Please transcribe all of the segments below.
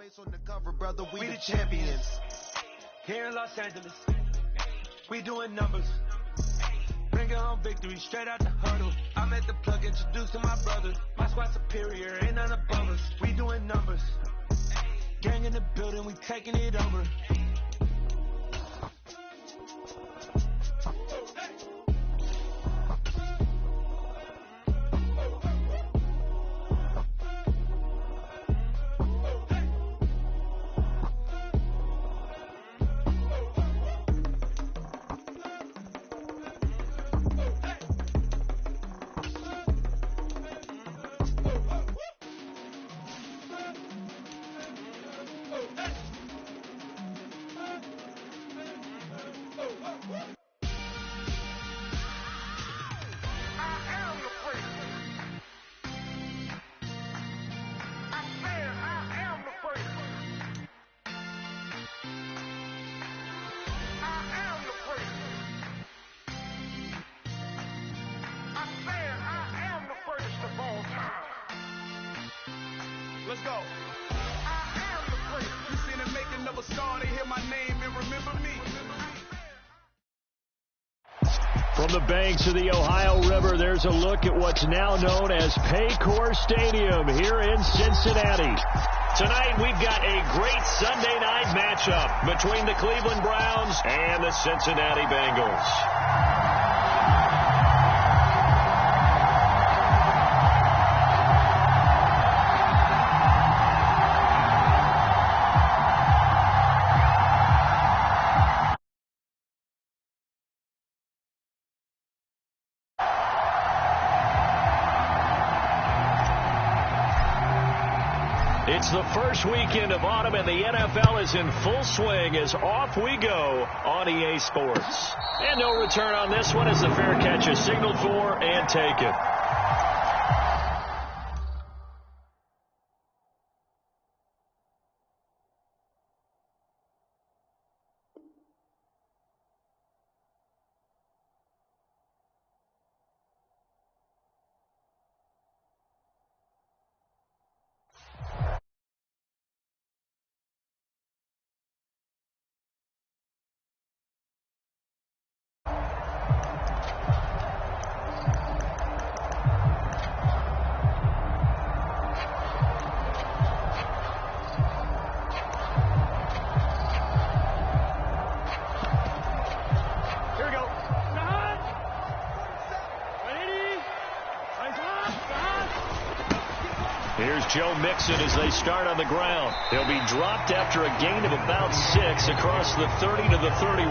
We the champions here in Los Angeles. We doing numbers. Bringing home victory straight out the huddle. I'm at the plug introducing my brother. My squad superior, ain't none above us. We doing numbers. Gang in the building, we taking it over. Let's go. I am the great. You seen it make another star, they hear my name and remember me. From the banks of the Ohio River, there's a look at what's now known as Paycor Stadium here in Cincinnati. Tonight, we've got a great Sunday night matchup between the Cleveland Browns and the Cincinnati Bengals. It's the first weekend of autumn, and the NFL is in full swing as off we go on EA Sports. And no return on this one as the fair catch is signaled for and taken. Here's Joe Mixon as they start on the ground. He'll be dropped after a gain of about 6 across the 30 to the 31.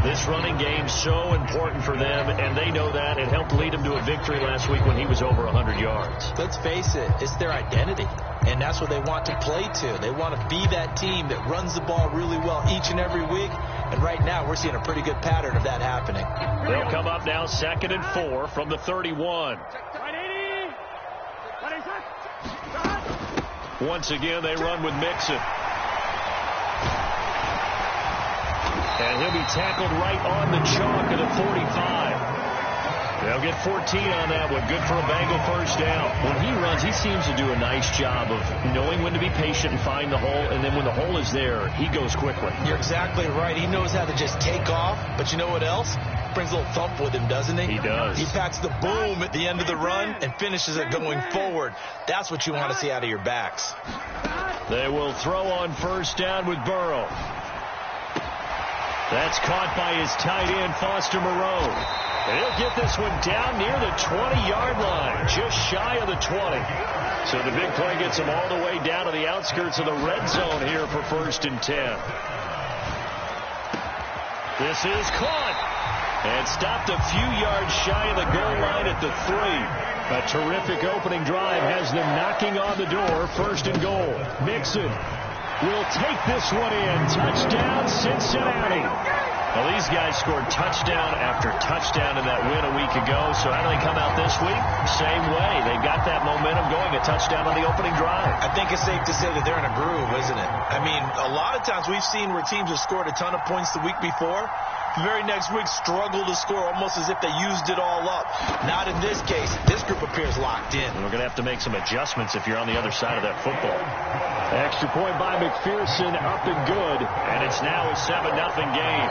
This running game so important for them, and they know that. It helped lead them to a victory last week when he was over 100 yards. Let's face it, it's their identity, and that's what they want to play to. They want to be that team that runs the ball really well each and every week, and right now we're seeing a pretty good pattern of that happening. They'll come up now 2nd and 4 from the 31. Once again, they run with Mixon. And he'll be tackled right on the chalk of the 45. They'll get 14 on that one. Good for a Bengal first down. When he runs, he seems to do a nice job of knowing when to be patient and find the hole. And then when the hole is there, he goes quickly. You're exactly right. He knows how to just take off. But you know what else? Brings a little thump with him, doesn't he? He does. He packs the boom at the end of the run and finishes it going forward. That's what you want to see out of your backs. They will throw on first down with Burrow. That's caught by his tight end, Foster Moreau. And he'll get this one down near the 20-yard line, just shy of the 20. So the big play gets him all the way down to the outskirts of the red zone here for 1st and 10. This is caught and stopped a few yards shy of the goal line at the 3. A terrific opening drive has them knocking on the door, 1st and goal. Mixon will take this one in. Touchdown, Cincinnati. Well, these guys scored touchdown after touchdown in that win a week ago. So how do they come out this week? Same way. They got that momentum going. A touchdown on the opening drive. I think it's safe to say that they're in a groove, isn't it? I mean, a lot of times we've seen where teams have scored a ton of points the week before. The very next week struggle to score almost as if they used it all up. Not in this case. This group appears locked in. And we're going to have to make some adjustments if you're on the other side of that football. Extra point by McPherson, up and good. And it's now a 7-0 game.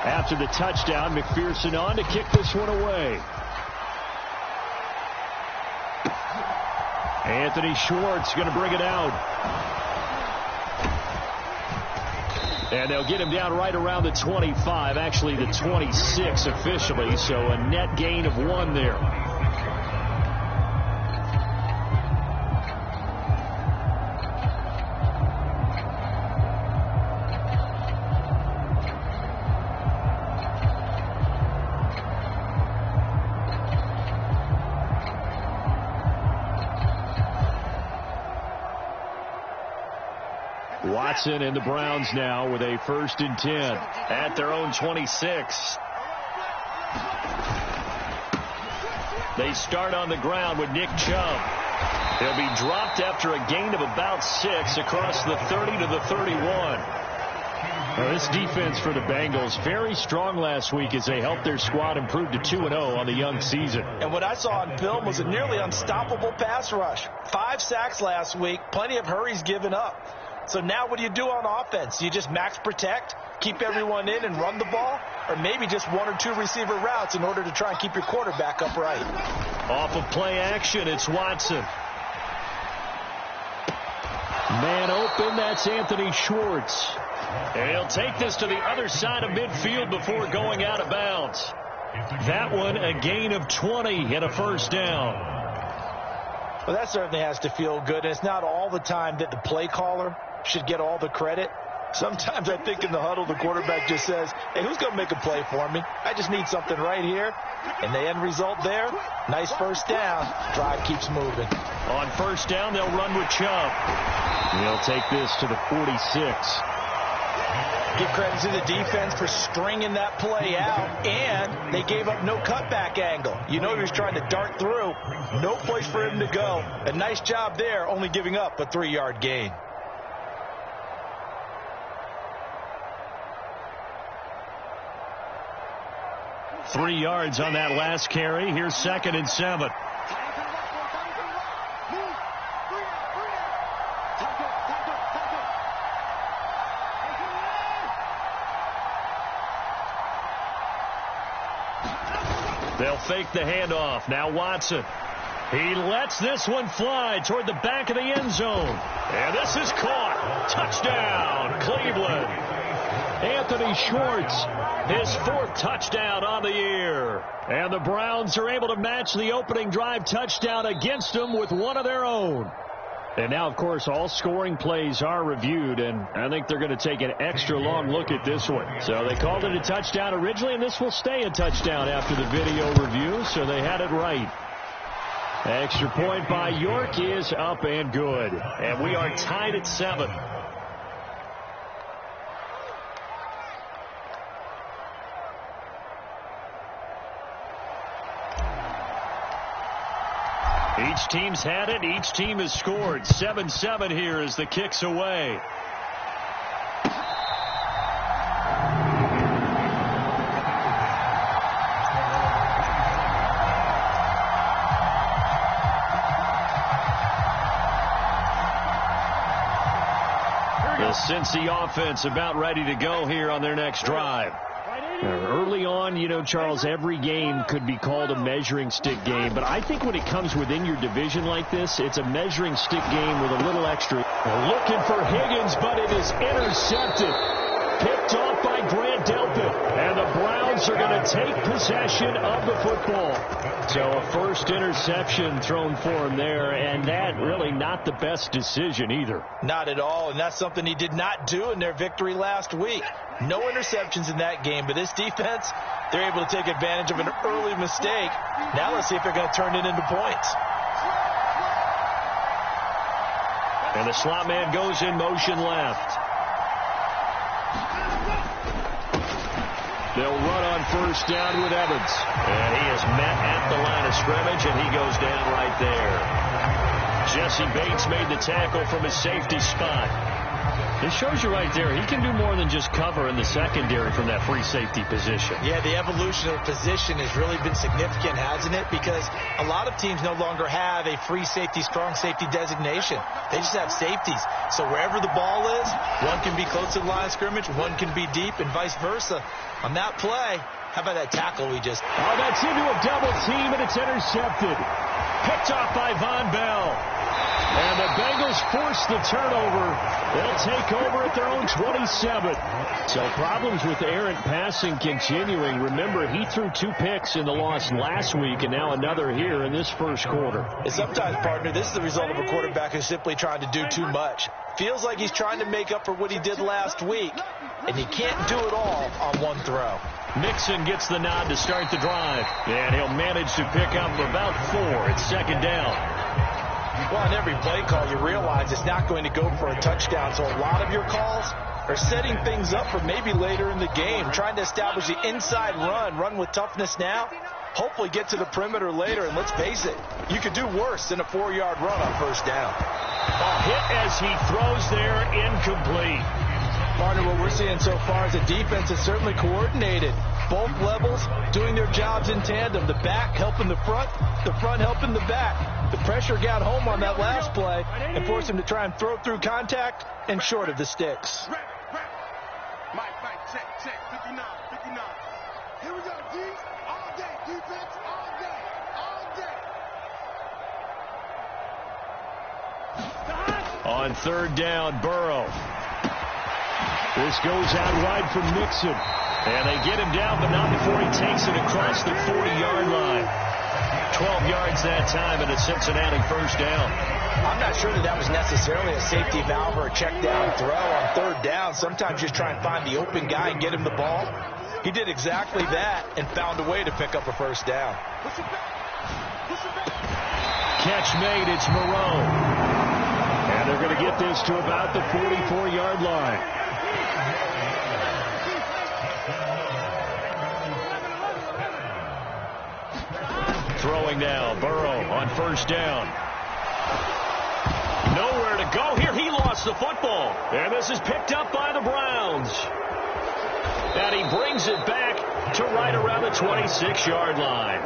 After the touchdown, McPherson on to kick this one away. Anthony Schwartz going to bring it out. And they'll get him down right around the 25, actually the 26 officially, so a net gain of 1 there. Watson and the Browns now with a 1st and 10 at their own 26. They start on the ground with Nick Chubb. He'll be dropped after a gain of about 6 across the 30 to the 31. Now, this defense for the Bengals, very strong last week as they helped their squad improve to 2-0 on the young season. And what I saw on film was a nearly unstoppable pass rush. 5 sacks last week, plenty of hurries given up. So now what do you do on offense? Do you just max protect, keep everyone in and run the ball? Or maybe just 1 or 2 receiver routes in order to try and keep your quarterback upright? Off of play action, it's Watson. Man open, that's Anthony Schwartz. And he'll take this to the other side of midfield before going out of bounds. That one, a gain of 20 and a 1st down. Well, that certainly has to feel good. And it's not all the time that the play caller should get all the credit. Sometimes I think in the huddle the quarterback just says, hey, who's going to make a play for me? I just need something right here. And the end result there, nice 1st down. Drive keeps moving. On 1st down, they'll run with Chubb. They'll take this to the 46. Give credit to the defense for stringing that play out, and they gave up no cutback angle. You know he was trying to dart through. No place for him to go. A nice job there, only giving up a 3-yard gain. Three yards on that last carry. Here's 2nd and 7. They'll fake the handoff. Now Watson. He lets this one fly toward the back of the end zone. And this is caught. Touchdown, Cleveland. Anthony Schwartz, his 4th touchdown on the year. And the Browns are able to match the opening drive touchdown against them with one of their own. And now, of course, all scoring plays are reviewed, and I think they're going to take an extra long look at this one. So they called it a touchdown originally, and this will stay a touchdown after the video review, so they had it right. Extra point by York is up and good. And we are tied at 7. Each team's had it. Each team has scored. 7-7 here as the kick's away. The Cincy offense about ready to go here on their next drive. Early on, you know, Charles, every game could be called a measuring stick game. But I think when it comes within your division like this, it's a measuring stick game with a little extra. Looking for Higgins, but it is intercepted. Picked off by Grant Delpit. And the Browns are going to take possession of the football. So a 1st interception thrown for him there, and that really not the best decision either. Not at all, and that's something he did not do in their victory last week. No interceptions in that game, but this defense, they're able to take advantage of an early mistake. Now let's see if they're going to turn it into points. And the slot man goes in motion left. They'll run on first down with Evans. And he is met at the line of scrimmage, and he goes down right there. Jesse Bates made the tackle from his safety spot. It shows you right there, he can do more than just cover in the secondary from that free safety position. Yeah, the evolution of position has really been significant, hasn't it? Because a lot of teams no longer have a free safety, strong safety designation. They just have safeties. So wherever the ball is, one can be close to the line of scrimmage, one can be deep, and vice versa. On that play, how about that tackle we just... Oh, that's into a double team, and it's intercepted. Picked off by Von Bell. And the Bengals force the turnover. They'll take over at their own 27. So problems with errant passing continuing. Remember, he threw 2 picks in the loss last week, and now another here in this first quarter. And sometimes, partner, this is the result of a quarterback who's simply trying to do too much. Feels like he's trying to make up for what he did last week, and he can't do it all on one throw. Mixon gets the nod to start the drive, and he'll manage to pick up about 4. It's second down. Well, on every play call, you realize it's not going to go for a touchdown, so a lot of your calls are setting things up for maybe later in the game, trying to establish the inside run with toughness now, hopefully get to the perimeter later, and let's face it, you could do worse than a 4-yard run on first down. A hit as he throws there, incomplete. Partner, what we're seeing so far is the defense is certainly coordinated. Both levels doing their jobs in tandem. The back helping the front helping the back. The pressure got home on that last play and forced him to try and throw through contact and short of the sticks. Mike, check, 59. Here we go, D. All day, defense, all day. On third down, Burrow. This goes out wide from Mixon. And they get him down, but not before he takes it across the 40-yard line. 12 yards that time, and a Cincinnati first down. I'm not sure that was necessarily a safety valve or a check down throw on third down. Sometimes just try and find the open guy and get him the ball. He did exactly that and found a way to pick up a first down. Catch made, it's Moreau. And they're going to get this to about the 44-yard line. Throwing now, Burrow on first down. Nowhere to go here. He lost the football. And this is picked up by the Browns. And he brings it back to right around the 26-yard line.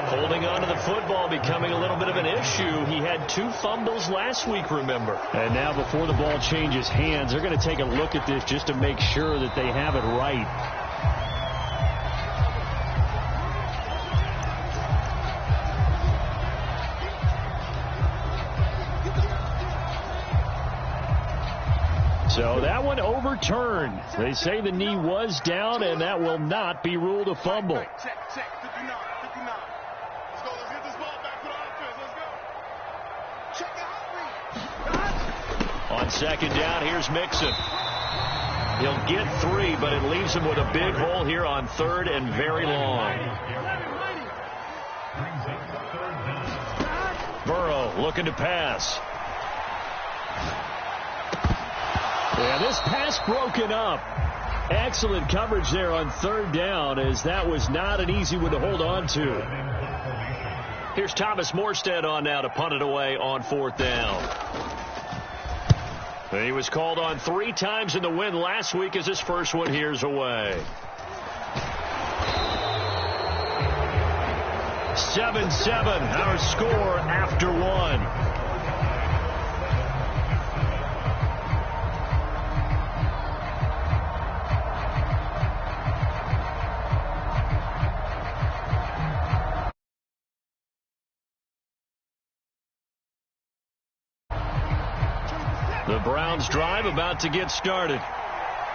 Holding on to the football becoming a little bit of an issue. He had 2 fumbles last week, remember. And now before the ball changes hands, they're going to take a look at this just to make sure that they have it right. So that one overturned. They say the knee was down, and that will not be ruled a fumble. Check, 59. Let's go, let's get this ball back to the offense, let's go. Check the hot read. On second down, here's Mixon. He'll get 3, but it leaves him with a big hole here on third and very long. Burrow looking to pass. Yeah, this pass broken up. Excellent coverage there on third down, as that was not an easy one to hold on to. Here's Thomas Morstead on now to punt it away on fourth down. He was called on 3 times in the win last week as his first one here's away. 7-7, our score after 1. The Browns drive about to get started.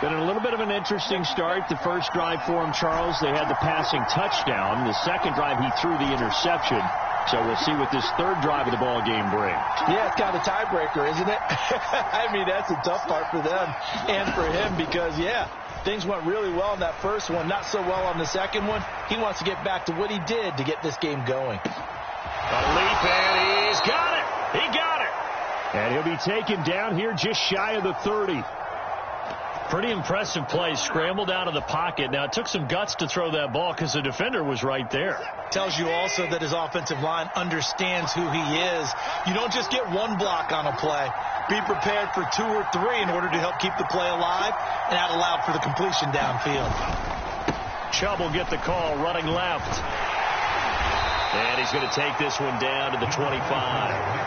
Been a little bit of an interesting start. The first drive for him, Charles, they had the passing touchdown. The second drive, he threw the interception. So we'll see what this third drive of the ball game brings. Yeah, it's kind of a tiebreaker, isn't it? I mean, that's the tough part for them and for him because, yeah, things went really well in that first one, not so well on the second one. He wants to get back to what he did to get this game going. A leap, and he's got it. He got it. And he'll be taken down here just shy of the 30. Pretty impressive play. Scrambled out of the pocket. Now, it took some guts to throw that ball because the defender was right there. Tells you also that his offensive line understands who he is. You don't just get one block on a play. Be prepared for 2 or 3 in order to help keep the play alive and out loud for the completion downfield. Chubb will get the call running left. And he's going to take this one down to the 25.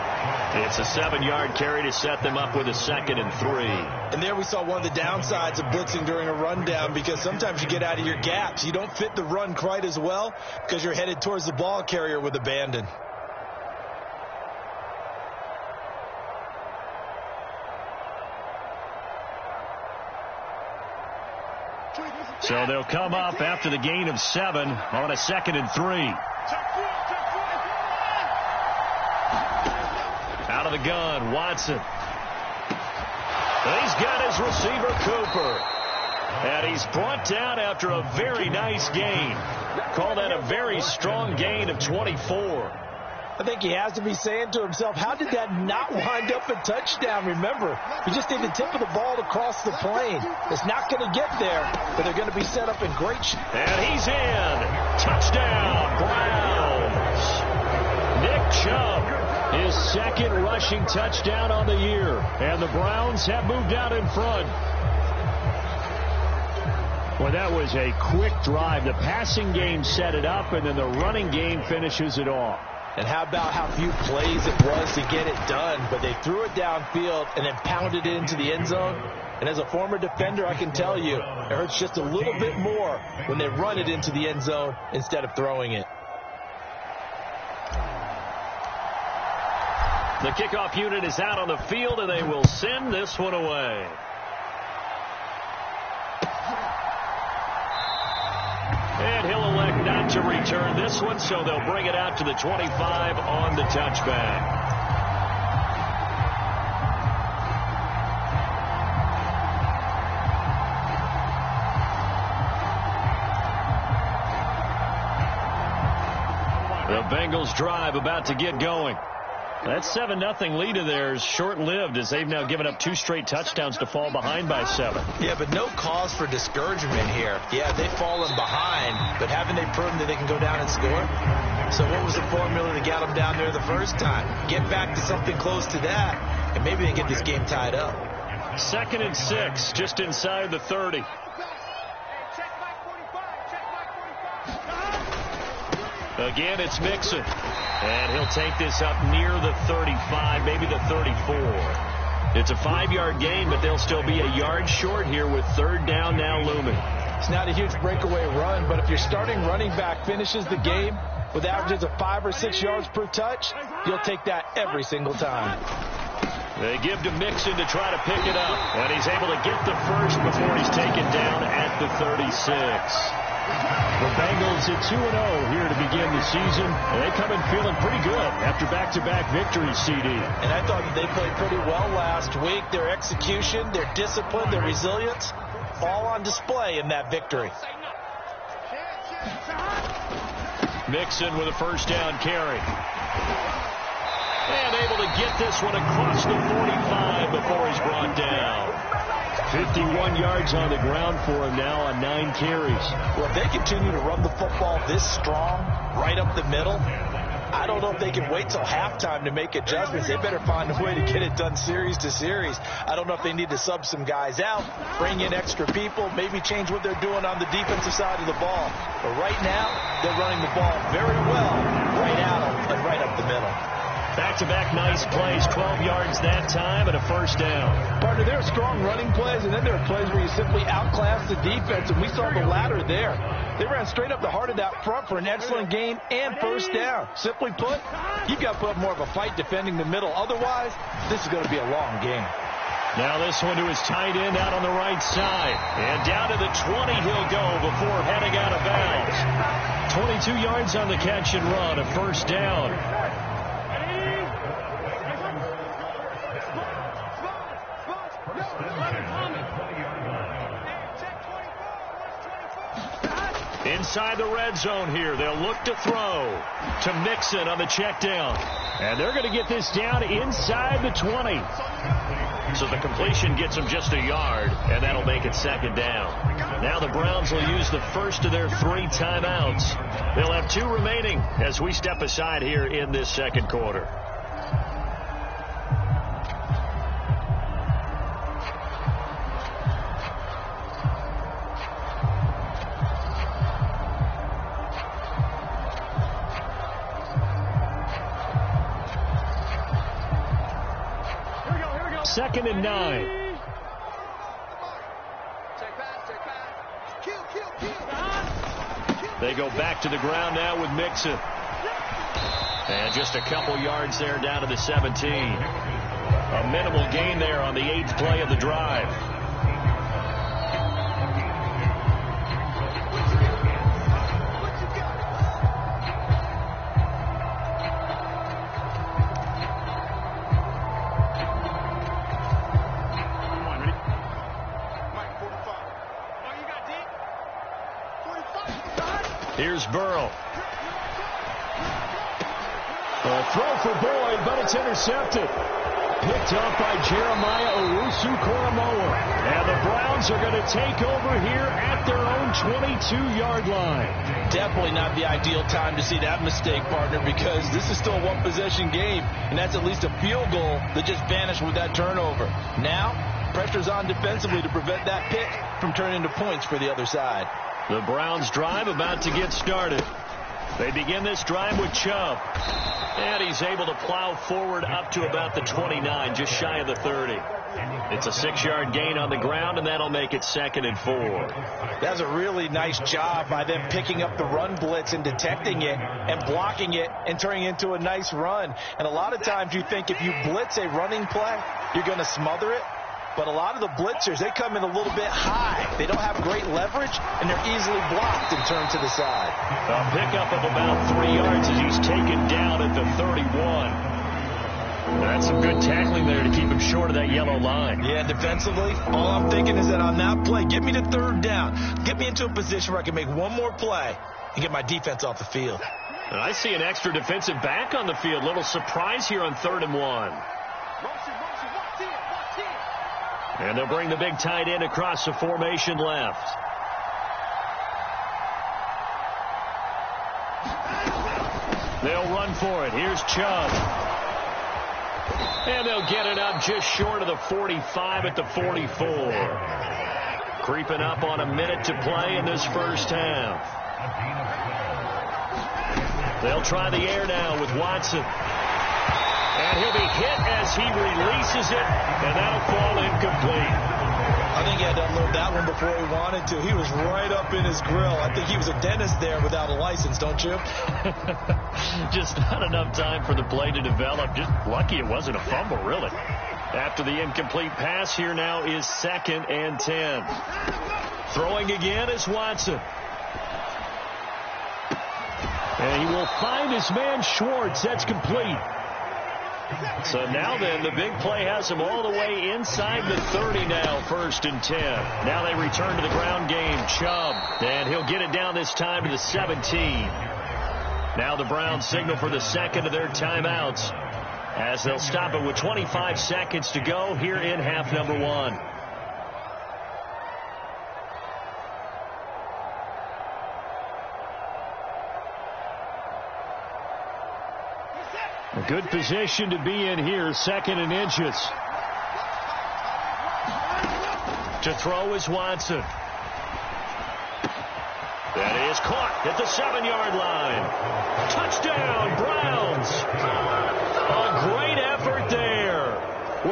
It's a 7-yard carry to set them up with a 2nd and 3. And there we saw one of the downsides of blitzing during a rundown, because sometimes you get out of your gaps. You don't fit the run quite as well because you're headed towards the ball carrier with abandon. So they'll come up after the gain of 7 on a 2nd and 3. Out of the gun, Watson. He's got his receiver, Cooper. And he's brought down after a very nice gain. Call that a very strong gain of 24. I think he has to be saying to himself, how did that not wind up a touchdown? Remember, he just did the tip of the ball to cross the plane. It's not going to get there, but they're going to be set up in great shape. And he's in. Touchdown, Browns. Nick Chubb, his 2nd rushing touchdown on the year. And the Browns have moved out in front. Well, that was a quick drive. The passing game set it up, and then the running game finishes it off. And how about how few plays it was to get it done, but they threw it downfield and then pounded it into the end zone. And as a former defender, I can tell you, it hurts just a little bit more when they run it into the end zone instead of throwing it. The kickoff unit is out on the field, and they will send this one away. And he'll elect not to return this one, so they'll bring it out to the 25 on the touchback. The Bengals drive about to get going. That 7-0 lead of theirs short-lived, as they've now given up 2 straight touchdowns to fall behind by 7. Yeah, but no cause for discouragement here. Yeah, they've fallen behind, but haven't they proven that they can go down and score? So what was the formula that got them down there the first time? Get back to something close to that, and maybe they get this game tied up. 2nd and 6, just inside the 30. Again, it's Mixon. And he'll take this up near the 35, maybe the 34. It's a 5-yard gain, but they'll still be a yard short here with 3rd down now looming. It's not a huge breakaway run, but if your starting running back finishes the game with averages of 5 or 6 yards per touch, you'll take that every single time. They give to Mixon to try to pick it up, and he's able to get the first before he's taken down at the 36. The Bengals at 2-0 here to begin the season. They come in feeling pretty good after back-to-back victories, CD. And I thought that they played pretty well last week. Their execution, their discipline, their resilience, all on display in that victory. Mixon with a 1st down carry. And able to get this one across the 45 before he's brought down. 51 yards on the ground for him now on 9 carries. Well, if they continue to run the football this strong, right up the middle, I don't know if they can wait till halftime to make adjustments. They better find a way to get it done series to series. I don't know if they need to sub some guys out, bring in extra people, maybe change what they're doing on the defensive side of the ball. But right now, they're running the ball very well right out and right up the middle. Back-to-back nice plays, 12 yards that time and a 1st down. Partner, there are strong running plays, and then there are plays where you simply outclass the defense, and we saw the latter there. They ran straight up the heart of that front for an excellent gain and 1st down. Simply put, you've got to put up more of a fight defending the middle. Otherwise, this is going to be a long game. Now this one to his tight end out on the right side. And down to the 20 he'll go before heading out of bounds. 22 yards on the catch and run, a 1st down. inside the red zone here. They'll look to throw to Mixon on the check down. And they're going to get this down inside the 20. So the completion gets them just a yard, and that'll make it second down. Now the Browns will use the first of their 3 timeouts. They'll have 2 remaining as we step aside here in this second quarter. Second and 9. They go back to the ground now with Mixon. And just a couple yards there down to the 17. A minimal gain there on the 8th play of the drive. Here's Burrow. A throw for Boyd, but it's intercepted. Picked up by Jeremiah Owusu-Koramoah. And the Browns are going to take over here at their own 22-yard line. Definitely not the ideal time to see that mistake, partner, because this is still a one-possession game, and that's at least a field goal that just vanished with that turnover. Now, pressure's on defensively to prevent that pick from turning into points for the other side. The Browns drive about to get started. They begin this drive with Chubb. And he's able to plow forward up to about the 29, just shy of the 30. It's a 6-yard gain on the ground, and that'll make it 2nd and 4. That's a really nice job by them picking up the run blitz and detecting it and blocking it and turning it into a nice run. And a lot of times you think if you blitz a running play, you're going to smother it. But a lot of the blitzers, they come in a little bit high. They don't have great leverage, and they're easily blocked and turned to the side. A pickup of about 3 yards as he's taken down at the 31. That's some good tackling there to keep him short of that yellow line. Yeah, defensively, all I'm thinking is that on that play, get me to 3rd down. Get me into a position where I can make one more play and get my defense off the field. And I see an extra defensive back on the field. Little surprise here on 3rd and 1. And they'll bring the big tight end across the formation left. They'll run for it. Here's Chubb. And they'll get it up just short of the 45 at the 44. Creeping up on a minute to play in this first half. They'll try the air now with Watson. And he'll be hit as he releases it, and that'll fall incomplete. I think he had to unload that one before he wanted to. He was right up in his grill. I think he was a dentist there without a license, don't you? Just not enough time for the play to develop. Just lucky it wasn't a fumble, really. After the incomplete pass, here now is 2nd and 10. Throwing again is Watson. And he will find his man Schwartz. That's complete. So now then, the big play has him all the way inside the 30 now, 1st and 10. Now they return to the ground game. Chubb, and he'll get it down this time to the 17. Now the Browns signal for the 2nd of their timeouts as they'll stop it with 25 seconds to go here in half number 1. A good position to be in here, 2nd and inches. To throw is Watson. That is caught at the 7-yard line. Touchdown, Browns. A great effort there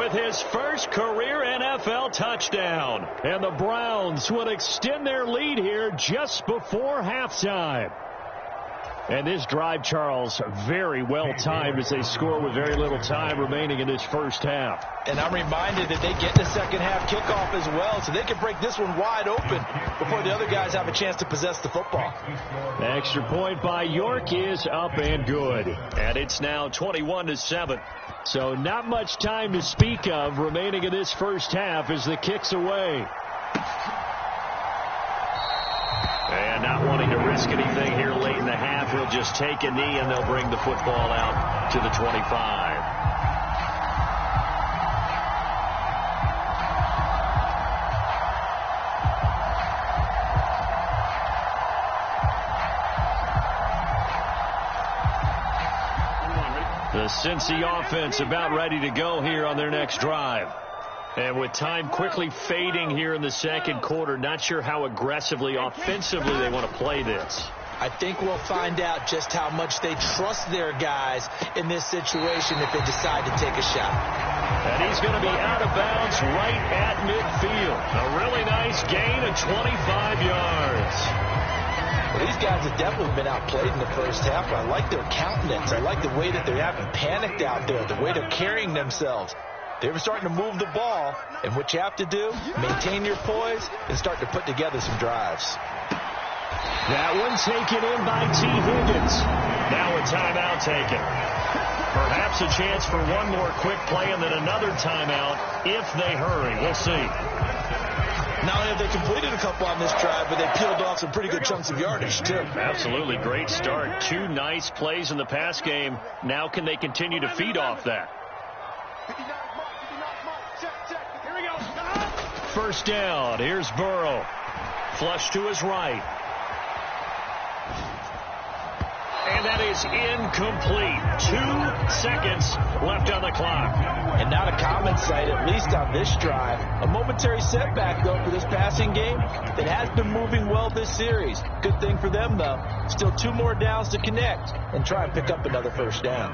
with his first career NFL touchdown. And the Browns will extend their lead here just before halftime. And this drive, Charles, very well timed as they score with very little time remaining in this first half. And I'm reminded that they get the second half kickoff as well, so they can break this one wide open before the other guys have a chance to possess the football. The extra point by York is up and good. And it's now 21-7. So not much time to speak of remaining in this first half as the kick's away. And not wanting to risk anything here late in the half, he'll just take a knee, and they'll bring the football out to the 25. The Cincy offense about ready to go here on their next drive. And with time quickly fading here in the second quarter, not sure how aggressively, offensively they want to play this. I think we'll find out just how much they trust their guys in this situation if they decide to take a shot. And he's going to be out of bounds right at midfield. A really nice gain of 25 yards. Well, these guys have definitely been outplayed in the first half. I like their countenance. I like the way that they haven't panicked out there, the way they're carrying themselves. They were starting to move the ball, and what you have to do, maintain your poise and start to put together some drives. That one taken in by T. Higgins. Now a timeout taken. Perhaps a chance for one more quick play and then another timeout if they hurry. We'll see. Not only have they completed a couple on this drive, but they peeled off some pretty good chunks of yardage, too. Absolutely. Great start. 2 nice plays in the pass game. Now can they continue to feed off that? First down. Here's Burrow. Flush to his right. And that is incomplete. 2 seconds left on the clock. And not a common sight, at least on this drive. A momentary setback, though, for this passing game that has been moving well this series. Good thing for them, though. Still 2 more downs to connect and try and pick up another first down.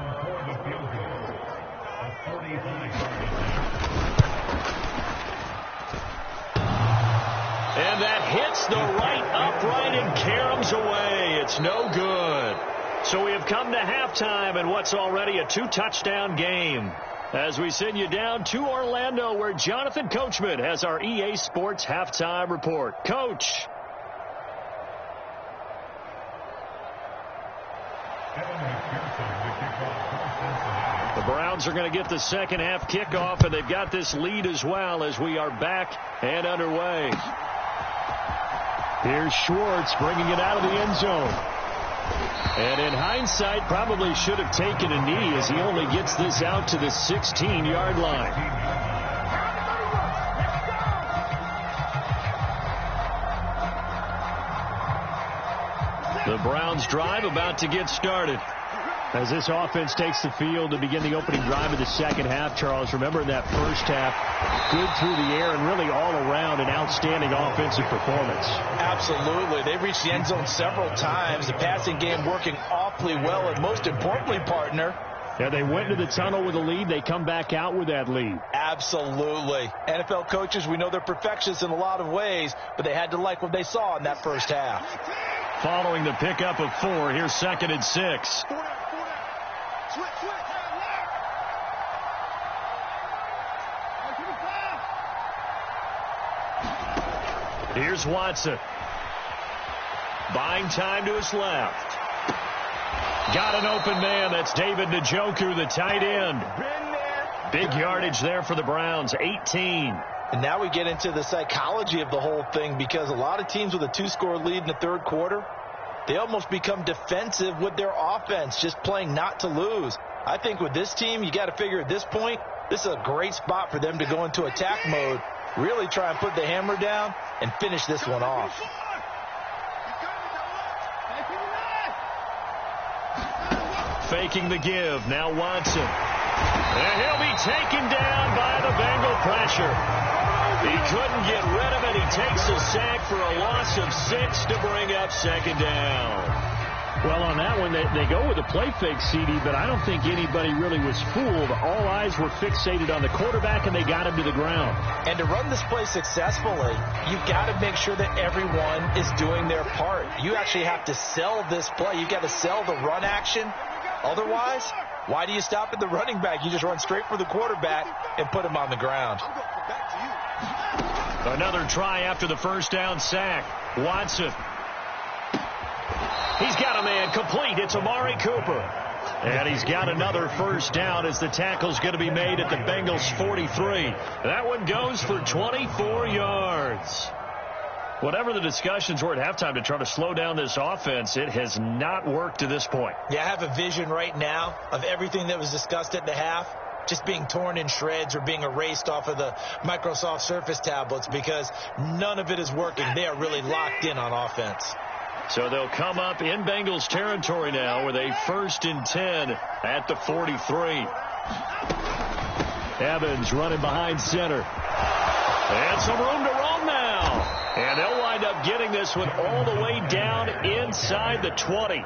And that hits the right upright and caroms away. It's no good. So we have come to halftime in what's already a 2-touchdown game. As we send you down to Orlando, where Jonathan Coachman has our EA Sports halftime report. Coach. The Browns are going to get the second half kickoff, and they've got this lead as well as we are back and underway. Here's Schwartz bringing it out of the end zone. And in hindsight, probably should have taken a knee as he only gets this out to the 16-yard line. The Browns drive about to get started. As this offense takes the field to begin the opening drive of the second half, Charles, remember in that first half, good through the air and really all around an outstanding offensive performance. Absolutely. They reached the end zone several times. The passing game working awfully well, and most importantly, partner, yeah, they went into the tunnel with a lead. They come back out with that lead. Absolutely. NFL coaches, we know they're perfectionists in a lot of ways, but they had to like what they saw in that first half. Following the pickup of 4, here's 2nd and 6. Here's Watson. Buying time to his left. Got an open man. That's David Njoku, the tight end. Big yardage there for the Browns, 18. And now we get into the psychology of the whole thing, because a lot of teams with a 2-score lead in the third quarter, they almost become defensive with their offense, just playing not to lose. I think with this team, you got to figure at this point, this is a great spot for them to go into attack mode, really try and put the hammer down and finish this one off. Faking the give. Now Watson. And he'll be taken down by the Bengal pressure. He couldn't get rid of it. He takes a sack for a loss of 6 to bring up 2nd down. Well, on that one, they go with a play fake, CD, but I don't think anybody really was fooled. All eyes were fixated on the quarterback, and they got him to the ground. And to run this play successfully, you've got to make sure that everyone is doing their part. You actually have to sell this play. You've got to sell the run action. Otherwise, why do you stop at the running back? You just run straight for the quarterback and put him on the ground. Another try after the first down sack. Watson. He's got a man complete. It's Amari Cooper. And he's got another first down as the tackle's going to be made at the Bengals 43. That one goes for 24 yards. Whatever the discussions were at halftime to try to slow down this offense, it has not worked to this point. Yeah, I have a vision right now of everything that was discussed at the half just being torn in shreds or being erased off of the Microsoft Surface tablets because none of it is working. They are really locked in on offense. So they'll come up in Bengals territory now with a 1st and 10 at the 43. Evans running behind center. And some room to roam now. And they'll wind up getting this one all the way down inside the 20.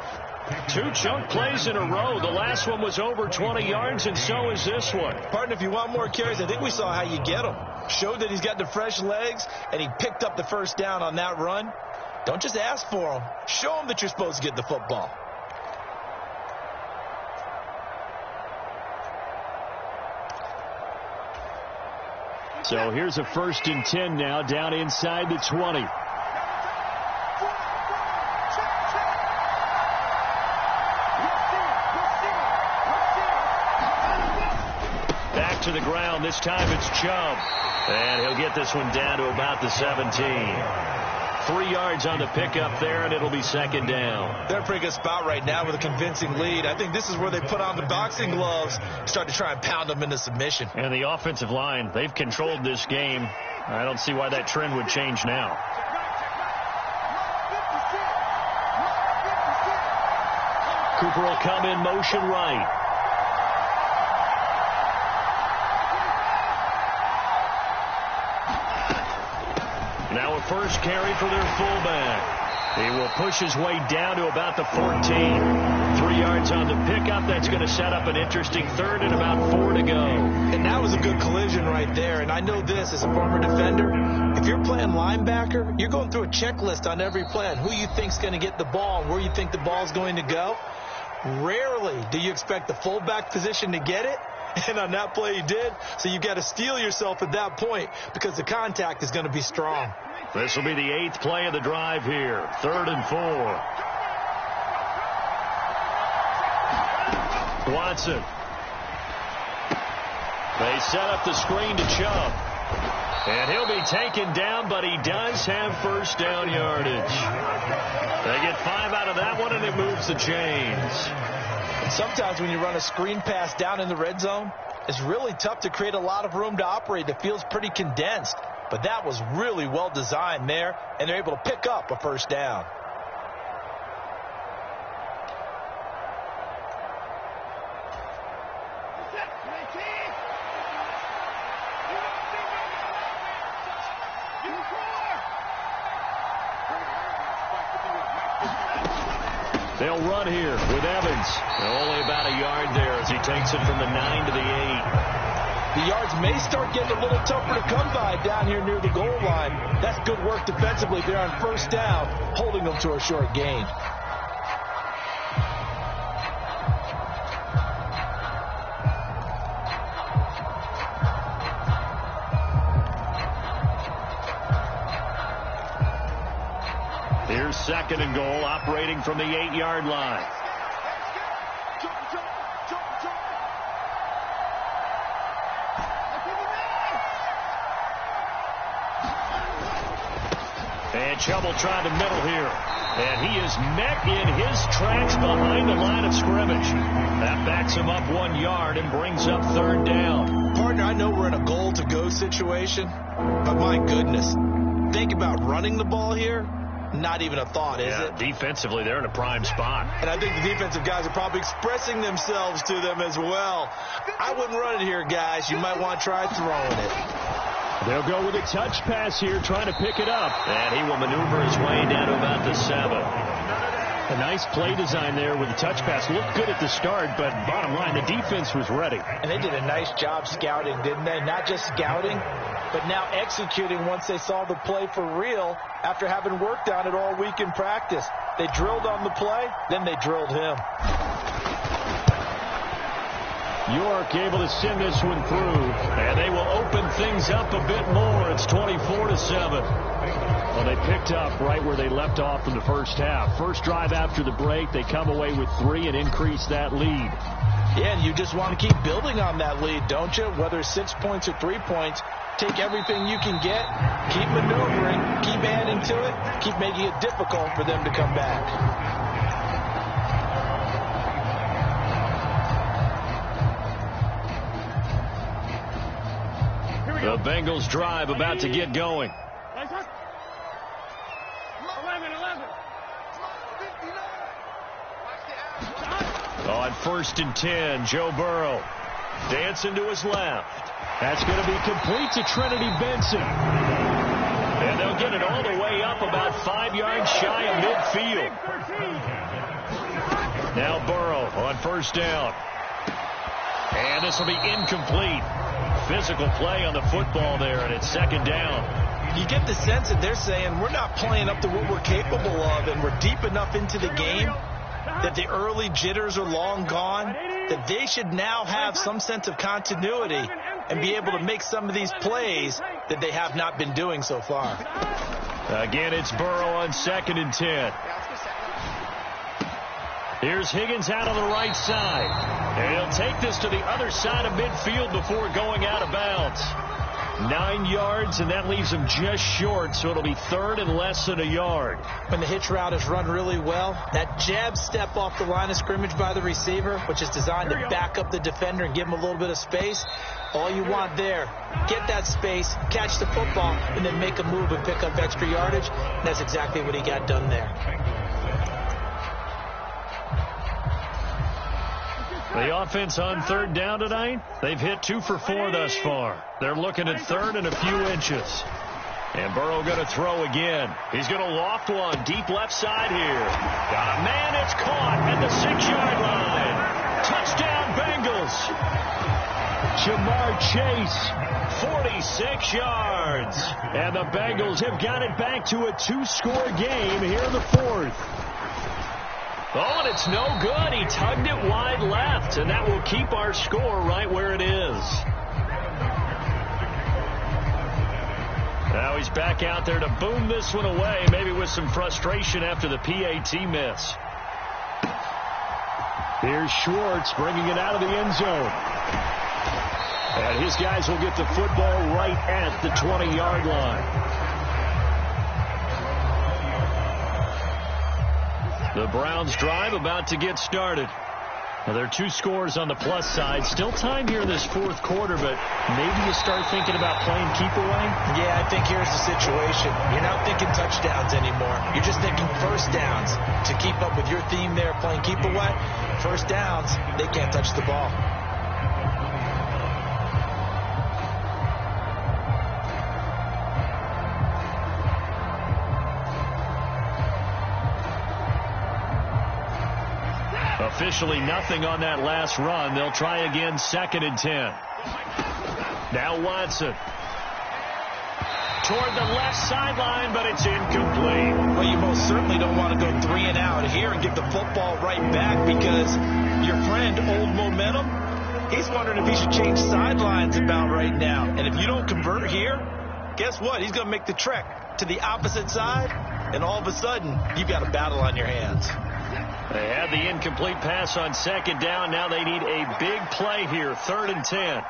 2 chunk plays in a row. The last one was over 20 yards, and so is this one. Partner, if you want more carries, I think we saw how you get him. Showed that he's got the fresh legs, and he picked up the first down on that run. Don't just ask for him. Show him that you're supposed to get the football. So here's a 1st and 10 now down inside the 20. Back to the ground. This time it's Chubb. And he'll get this one down to about the 17. 3 yards on the pickup there, and it'll be 2nd down. They're in a pretty good spot right now with a convincing lead. I think this is where they put on the boxing gloves, start to try and pound them into submission. And the offensive line, they've controlled this game. I don't see why that trend would change now. Cooper will come in motion right. Now a first carry for their fullback. He will push his way down to about the 14. 3 yards on the pickup. That's going to set up an interesting 3rd and about 4 to go. And that was a good collision right there. And I know this as a former defender. If you're playing linebacker, you're going through a checklist on every play on who you think's going to get the ball and where you think the ball's going to go. Rarely do you expect the fullback position to get it. And on that play he did. So you've got to steel yourself at that point because the contact is going to be strong. This will be the 8th play of the drive here. 3rd and 4. Watson. They set up the screen to Chubb. And he'll be taken down, but he does have first down yardage. They get 5 out of that one, and it moves the chains. And sometimes when you run a screen pass down in the red zone, it's really tough to create a lot of room to operate. It feels pretty condensed. But that was really well designed there, and they're able to pick up a first down. They'll run here with Evans. Only about a yard there as he takes it from the 9 to the 8. The yards may start getting a little tougher to come by down here near the goal line. That's good work defensively. They're on first down, holding them to a short gain. Here's 2nd and goal, operating from the 8-yard line. And Chubb will try the middle here. And he is met in his tracks behind the line of scrimmage. That backs him up 1 yard and brings up 3rd down. Partner, I know we're in a goal-to-go situation, but my goodness, think about running the ball here. Not even a thought, is it? Defensively, they're in a prime spot. And I think the defensive guys are probably expressing themselves to them as well. I wouldn't run it here, guys. You might want to try throwing it. They'll go with a touch pass here, trying to pick it up. And he will maneuver his way down to about the 7. A nice play design there with the touch pass. Looked good at the start, but bottom line, the defense was ready. And they did a nice job scouting, didn't they? Not just scouting, but now executing once they saw the play for real after having worked on it all week in practice. They drilled on the play, then they drilled him. York able to send this one through, and they will open things up a bit more. It's 24-7. Well, they picked up right where they left off in the first half. First drive after the break, they come away with 3 and increase that lead. Yeah, and you just want to keep building on that lead, don't you? Whether it's 6 points or 3 points, take everything you can get, keep maneuvering, keep adding to it, keep making it difficult for them to come back. The Bengals drive about to get going. 11. On 1st and 10, Joe Burrow dancing to his left. That's going to be complete to Trinity Benson. And they'll get it all the way up about 5 yards shy of midfield. Now Burrow on 1st down. And this will be incomplete. Physical play on the football there, and it's 2nd down. You get the sense that they're saying we're not playing up to what we're capable of, and we're deep enough into the game that the early jitters are long gone, that they should now have some sense of continuity and be able to make some of these plays that they have not been doing so far. Again, it's Burrow on 2nd and 10. Here's Higgins out on the right side. And he'll take this to the other side of midfield before going out of bounds. 9 yards, and that leaves him just short, so it'll be 3rd and less than a yard. When the hitch route is run really well, that jab step off the line of scrimmage by the receiver, which is designed to back up the defender and give him a little bit of space, all you want there, get that space, catch the football, and then make a move and pick up extra yardage. And that's exactly what he got done there. The offense on 3rd down tonight, they've hit 2 for 4 thus far. They're looking at 3rd and a few inches. And Burrow going to throw again. He's going to loft one deep left side here. Got a man, it's caught at the 6-yard line. Touchdown Bengals. Jamar Chase, 46 yards. And the Bengals have got it back to a 2-score game here in the 4th. Oh, and it's no good. He tugged it wide left, and that will keep our score right where it is. Now he's back out there to boom this one away, maybe with some frustration after the PAT miss. Here's Schwartz bringing it out of the end zone. And his guys will get the football right at the 20-yard line. The Browns drive about to get started. Now, there are 2 scores on the plus side. Still time here in this 4th quarter, but maybe you start thinking about playing keep away? Yeah, I think here's the situation. You're not thinking touchdowns anymore. You're just thinking 1st downs. To keep up with your theme there, playing keep away, 1st downs, they can't touch the ball. Officially nothing on that last run. They'll try again 2nd and 10. Now Watson. Toward the left sideline, but it's incomplete. Well, you most certainly don't want to go 3 and out here and give the football right back because your friend, Old Momentum, he's wondering if he should change sidelines about right now. And if you don't convert here, guess what? He's going to make the trek to the opposite side, and all of a sudden, you've got a battle on your hands. They had the incomplete pass on 2nd down. Now they need a big play here, 3rd and 10.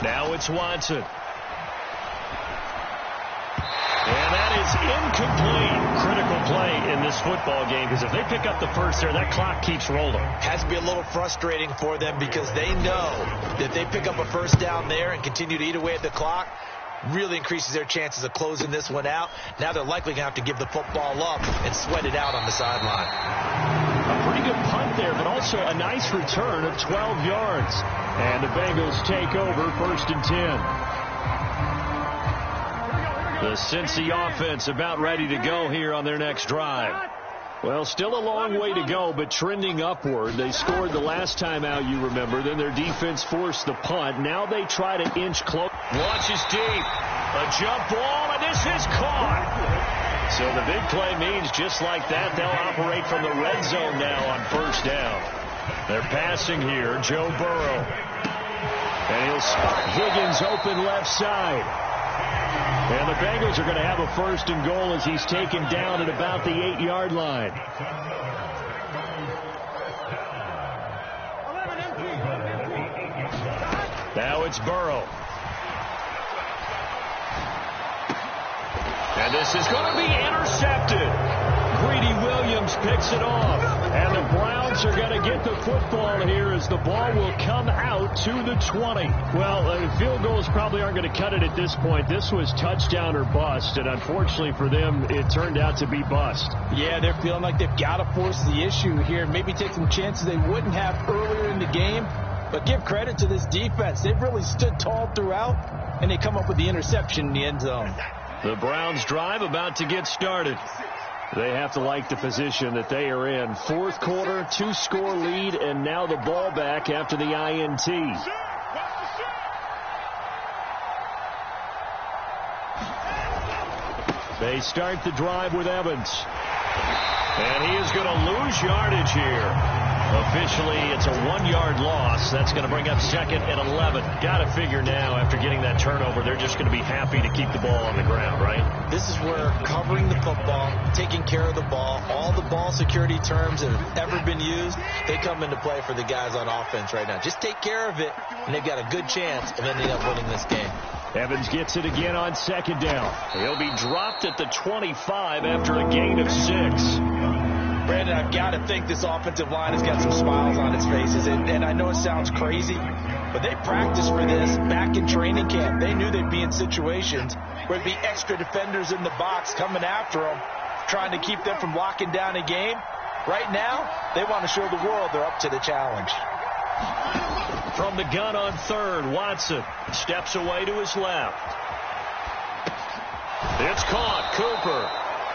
Now it's Watson. And that is incomplete. Critical play in this football game because if they pick up the first there, that clock keeps rolling. Has to be a little frustrating for them because they know that they pick up a 1st down there and continue to eat away at the clock, really increases their chances of closing this one out. Now they're likely going to have to give the football up and sweat it out on the sideline. A pretty good punt there, but also a nice return of 12 yards. And the Bengals take over 1st and 10. The Cincy offense about ready to go here on their next drive. Well, still a long way to go, but trending upward. They scored the last time out, you remember. Then their defense forced the punt. Now they try to inch close. Launches deep. A jump ball, and this is caught. So the big play means just like that, they'll operate from the red zone now on 1st down. They're passing here, Joe Burrow. And he'll spot Higgins open left side. And the Bengals are going to have a 1st and goal as he's taken down at about the 8-yard line. Now it's Burrow. And this is going to be intercepted. Greedy Williams picks it off. And the Browns are going to get the football here as the ball will come out to the 20. Well, field goals probably aren't going to cut it at this point. This was touchdown or bust, and unfortunately for them, it turned out to be bust. Yeah, they're feeling like they've got to force the issue here and maybe take some chances they wouldn't have earlier in the game. But give credit to this defense. They've really stood tall throughout, and they come up with the interception in the end zone. The Browns drive about to get started. They have to like the position that they are in. 4th quarter, 2-score lead, and now the ball back after the INT. They start the drive with Evans. And he is going to lose yardage here. Officially, it's a 1-yard loss. That's going to bring up 2nd and 11. Got to figure now, after getting that turnover, they're just going to be happy to keep the ball on the ground, right? This is where covering the football, taking care of the ball, all the ball security terms that have ever been used, they come into play for the guys on offense right now. Just take care of it, and they've got a good chance of ending up winning this game. Evans gets it again on 2nd down. He'll be dropped at the 25 after a gain of 6. Brandon, I've got to think this offensive line has got some smiles on its faces. And I know it sounds crazy, but they practiced for this back in training camp. They knew they'd be in situations where there'd be extra defenders in the box coming after them, trying to keep them from locking down a game. Right now, they want to show the world they're up to the challenge. From the gun on 3rd, Watson steps away to his left. It's caught. Cooper.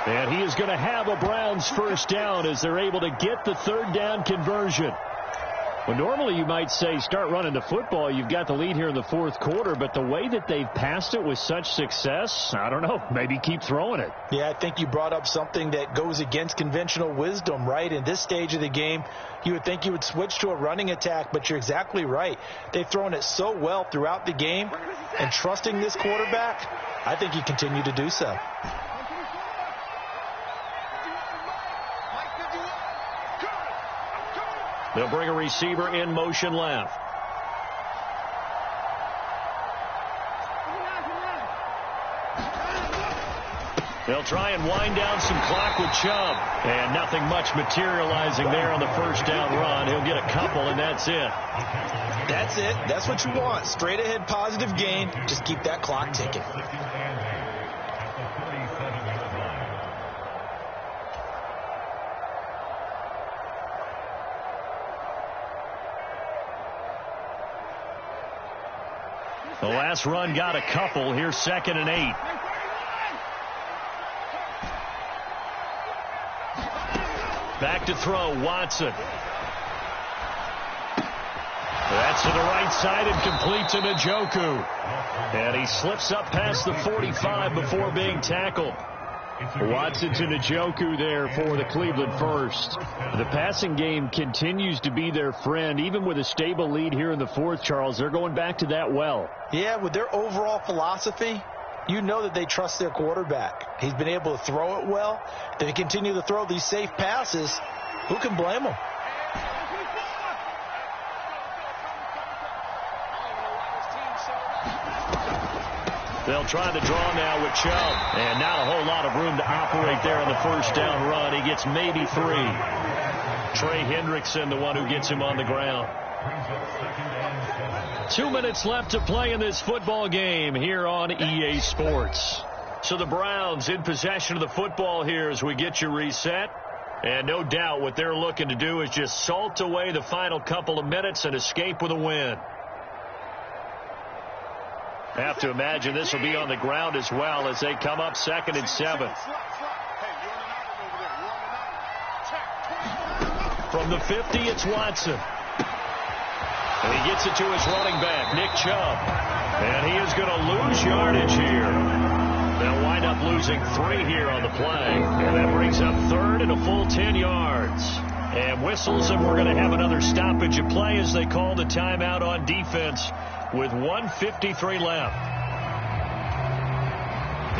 And he is going to have a Browns 1st down as they're able to get the 3rd down conversion. Well, normally you might say start running the football. You've got the lead here in the 4th quarter, but the way that they've passed it with such success, I don't know, maybe keep throwing it. Yeah, I think you brought up something that goes against conventional wisdom, right? In this stage of the game, you would think you would switch to a running attack, but you're exactly right. They've thrown it so well throughout the game, and trusting this quarterback, I think you continue to do so. They'll bring a receiver in motion left. They'll try and wind down some clock with Chubb. And nothing much materializing there on the 1st down run. He'll get a couple, and that's it. That's it. That's what you want. Straight ahead positive gain. Just keep that clock ticking. The last run got a couple. Here's 2nd and 8. Back to throw, Watson. That's to the right side and complete to Njoku. And he slips up past the 45 before being tackled. Watson to Njoku there for the Cleveland first. The passing game continues to be their friend. Even with a stable lead here in the 4th, Charles, they're going back to that well. Yeah, with their overall philosophy, you know that they trust their quarterback. He's been able to throw it well. They continue to throw these safe passes. Who can blame them? They'll try the draw now with Chubb. And not a whole lot of room to operate there on the 1st down run. He gets maybe 3. Trey Hendrickson, the one who gets him on the ground. 2 minutes left to play in this football game here on EA Sports. So the Browns in possession of the football here as we get you reset. And no doubt what they're looking to do is just salt away the final couple of minutes and escape with a win. Have to imagine this will be on the ground as well as they come up 2nd and 7. From the 50, it's Watson. And he gets it to his running back, Nick Chubb. And he is going to lose yardage here. They'll wind up losing 3 here on the play. And that brings up 3rd and a full 10 yards. And whistles, and we're going to have another stoppage of play as they call the timeout on defense with 1:53 left.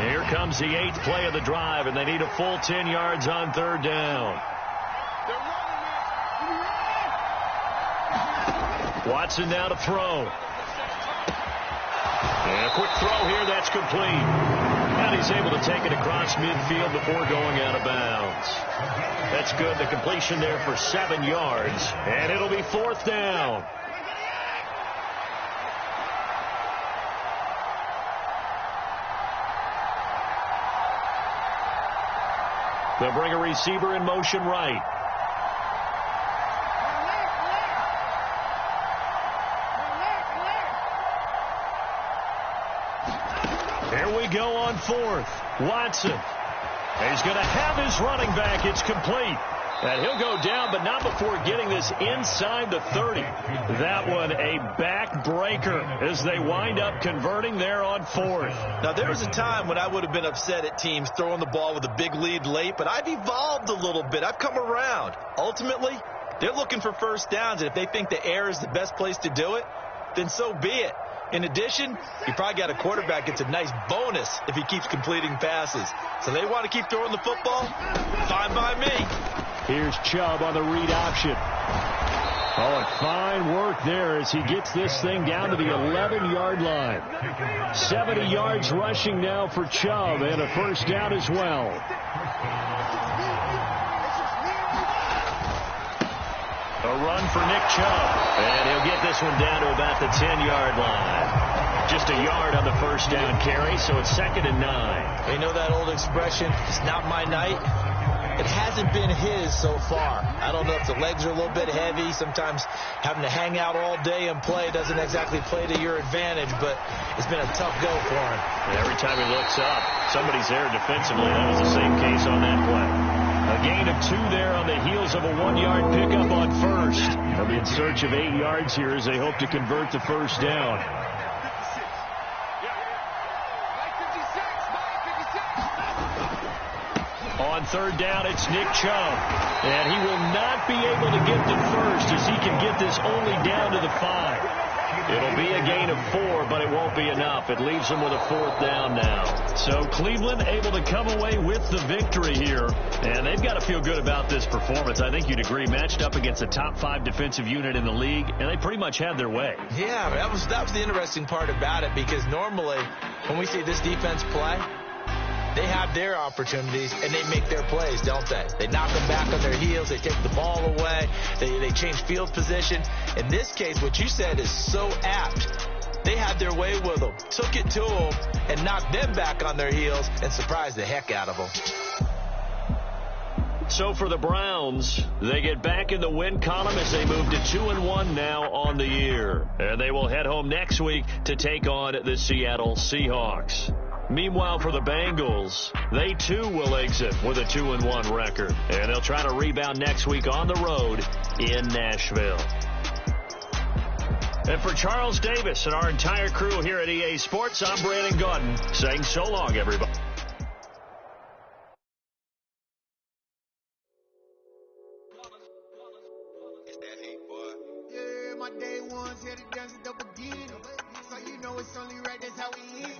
Here comes the 8th play of the drive, and they need a full 10 yards on 3rd down. Watson now to throw. And a quick throw here, that's complete. And he's able to take it across midfield before going out of bounds. That's good. The completion there for 7 yards. And it'll be 4th down. They'll bring a receiver in motion right. Here we go on 4th. Watson. He's going to have his running back. It's complete. And he'll go down, but not before getting this inside the 30. That one a backbreaker as they wind up converting there on 4th. Now, there was a time when I would have been upset at teams throwing the ball with a big lead late, but I've evolved a little bit. I've come around. Ultimately, they're looking for first downs, and if they think the air is the best place to do it, then so be it. In addition, you probably got a quarterback that's a nice bonus if he keeps completing passes. So they want to keep throwing the football? Fine by me. Here's Chubb on the read option. Oh, and fine work there as he gets this thing down to the 11-yard line. 70 yards rushing now for Chubb, and a first down as well. A run for Nick Chubb, and he'll get this one down to about the 10-yard line. Just a yard on the first down carry, so it's 2nd and 9. You know that old expression, it's not my night? It hasn't been his so far. I don't know if the legs are a little bit heavy. Sometimes having to hang out all day and play doesn't exactly play to your advantage, but it's been a tough go for him. And every time he looks up, somebody's there defensively. That was the same case on that play. A gain of 2 there on the heels of a 1-yard pickup on 1st. They'll be in search of 8 yards here as they hope to convert the first down. On 3rd down, it's Nick Chubb. And he will not be able to get to first as he can get this only down to the 5. It'll be a gain of 4, but it won't be enough. It leaves them with a 4th down now. So Cleveland able to come away with the victory here. And they've got to feel good about this performance. I think you'd agree, matched up against a top 5 defensive unit in the league, and they pretty much had their way. Yeah, that was the interesting part about it, because normally when we see this defense play, they have their opportunities, and they make their plays, don't they? They knock them back on their heels. They take the ball away. They change field position. In this case, what you said is so apt. They had their way with them, took it to them, and knocked them back on their heels and surprised the heck out of them. So for the Browns, they get back in the win column as they move to 2-1 now on the year. And they will head home next week to take on the Seattle Seahawks. Meanwhile, for the Bengals, they too will exit with a 2-1 record. And they'll try to rebound next week on the road in Nashville. And for Charles Davis and our entire crew here at EA Sports, I'm Brandon Gaudin saying so long, everybody. Yeah, my day ones here to dance it up again. So you know it's only right, that's how we end.